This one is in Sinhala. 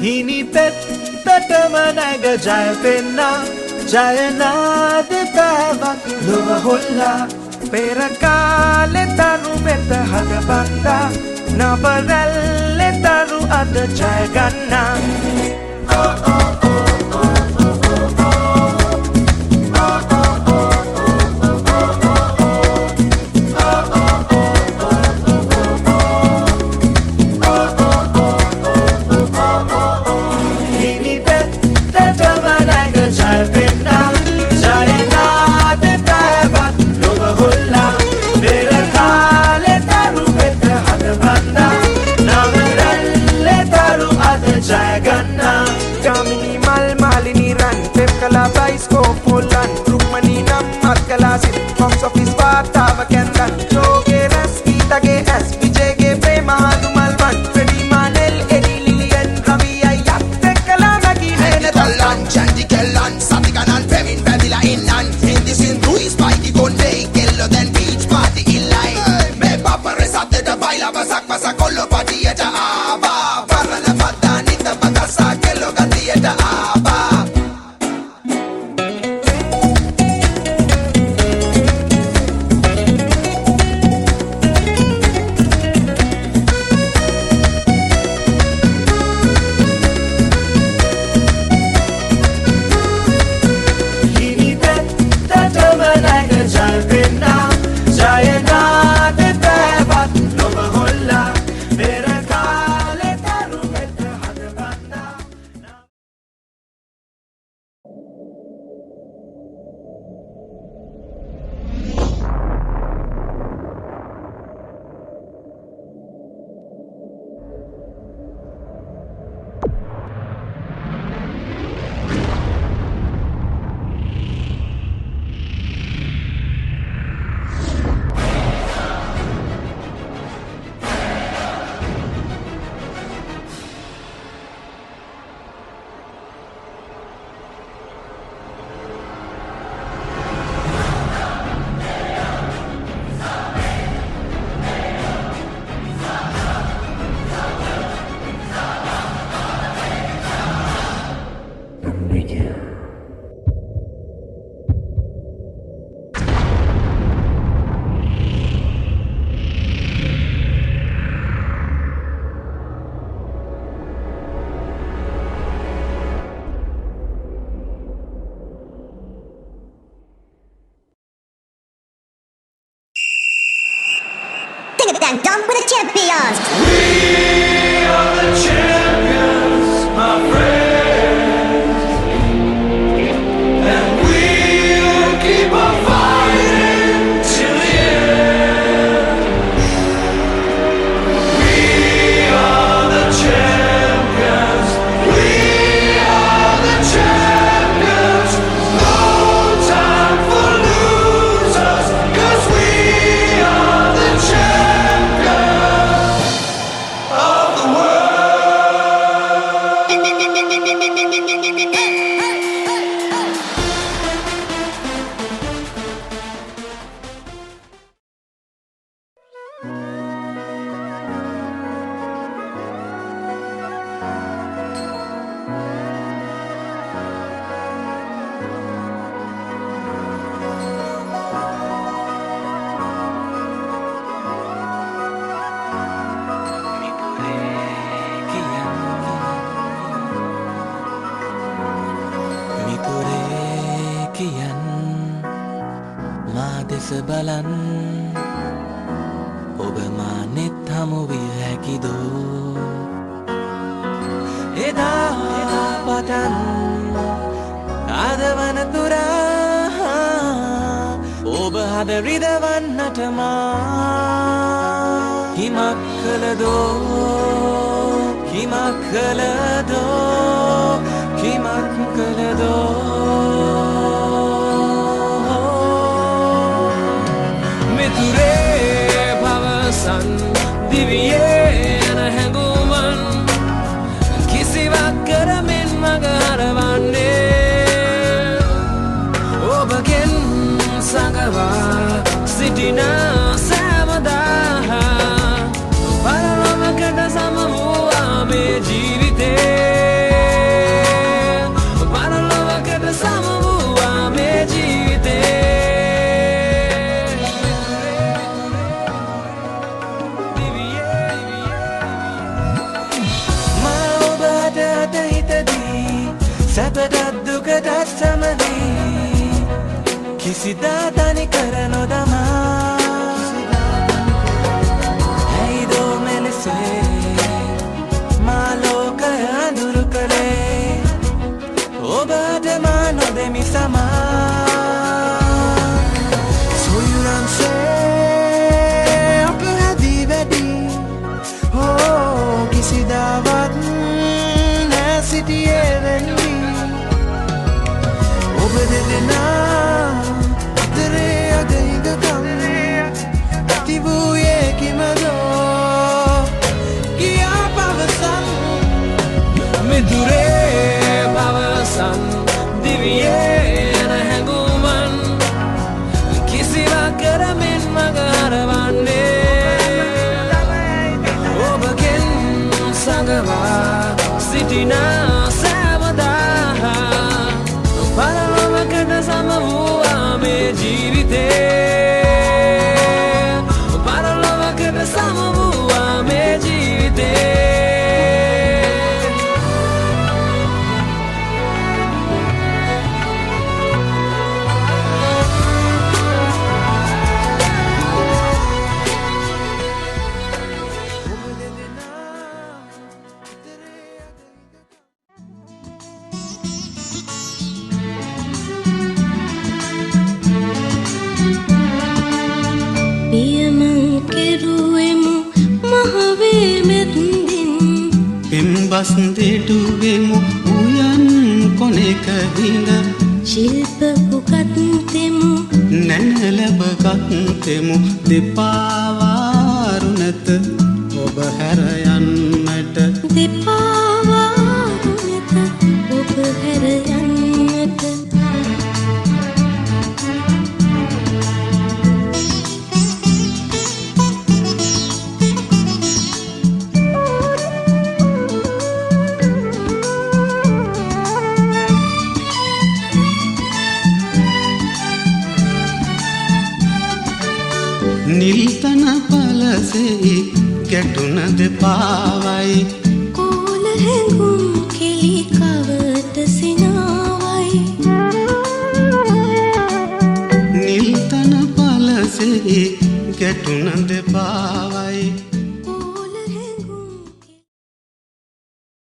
හිනි පෙත්තටම නැග ජය පෙන්නා ජයනාද පැවක් ලොව හොල්ලා පෙර කාලෙ තරු වෙත හද බන්දා නබරැල්ලෙ තරු අද ජය ගන්නා Box office वार्ताव केंद्र जोगे रस गीतगे एस विजयगे प्रेम दुमलवन फ्रेडी मानेल एडी लिलियन रवि अय्यत कला नगी ने तल्लन चंदी केल्लन सतिगनन feminine बेबिला इन्नन in this in Ruiz Spikey Conde kello den beach party in line me papa resate da baila basak basak collo patieta aba parla fatta nita batasa kello gatieta aba Dunk with the champions. We are the champions, my friends, and we'll keep on fighting till the end. We are the champions. We are the champions. No time for losers, 'cause we are the champions of the world. බලන් ඔබ මානෙත් හමු විය හැකිදෝ එදා පටන් අද වනතුරා ඔබ හද රිදවන්නට මා හිමක් කළදෝ මිතුරේ පවසන් දිවියේ යන හැඟුමන් කිසිවක් කරමින් මග හරවන්නේ ඔබගෙන් සඟවා කිසිදා තනි කර නොදමා ඇයිදෝ මෙලෙසේ මා ලෝකය අඳුරු කළේ ඔබට මා නොදෙමි සමා සොයුරන්සේ අප හැදී වැඩි කිසිදාවත් නෑ සිටියේ වෙනුවි ඔබ දෙදෙනා අතරේ අගහිගකම් ඇති වූයේ කිමදෝ කියා පවසන් මෙදුරේ පවසන් දිවියේ නැහැඟුමන් කිසිවක් කරමින් මග හරවන්නේ ඔබගෙන් සඟවා සිටිනා සෑමදා පරලොවකට සම වූවා මේ ජීවිතේ පරලොවකට සම වූවා මේ ජීවිතේ බස්දෙටුවෙමු උයන් කොනෙක හිඳ ශිල්ප පුකත්තෙමු නැනලබගත්තෙමු දෙපාවාරුනත ඔබ හැර යන්නට දෙපාවාරුනත ඔබ හැර යන්නට නිල්තන පලසෙහි ගැටුනද පාවයි කෝල හැඟුම් කෙලි කවට සිනාවයි නිල්තන පලසෙහි ගැටුනද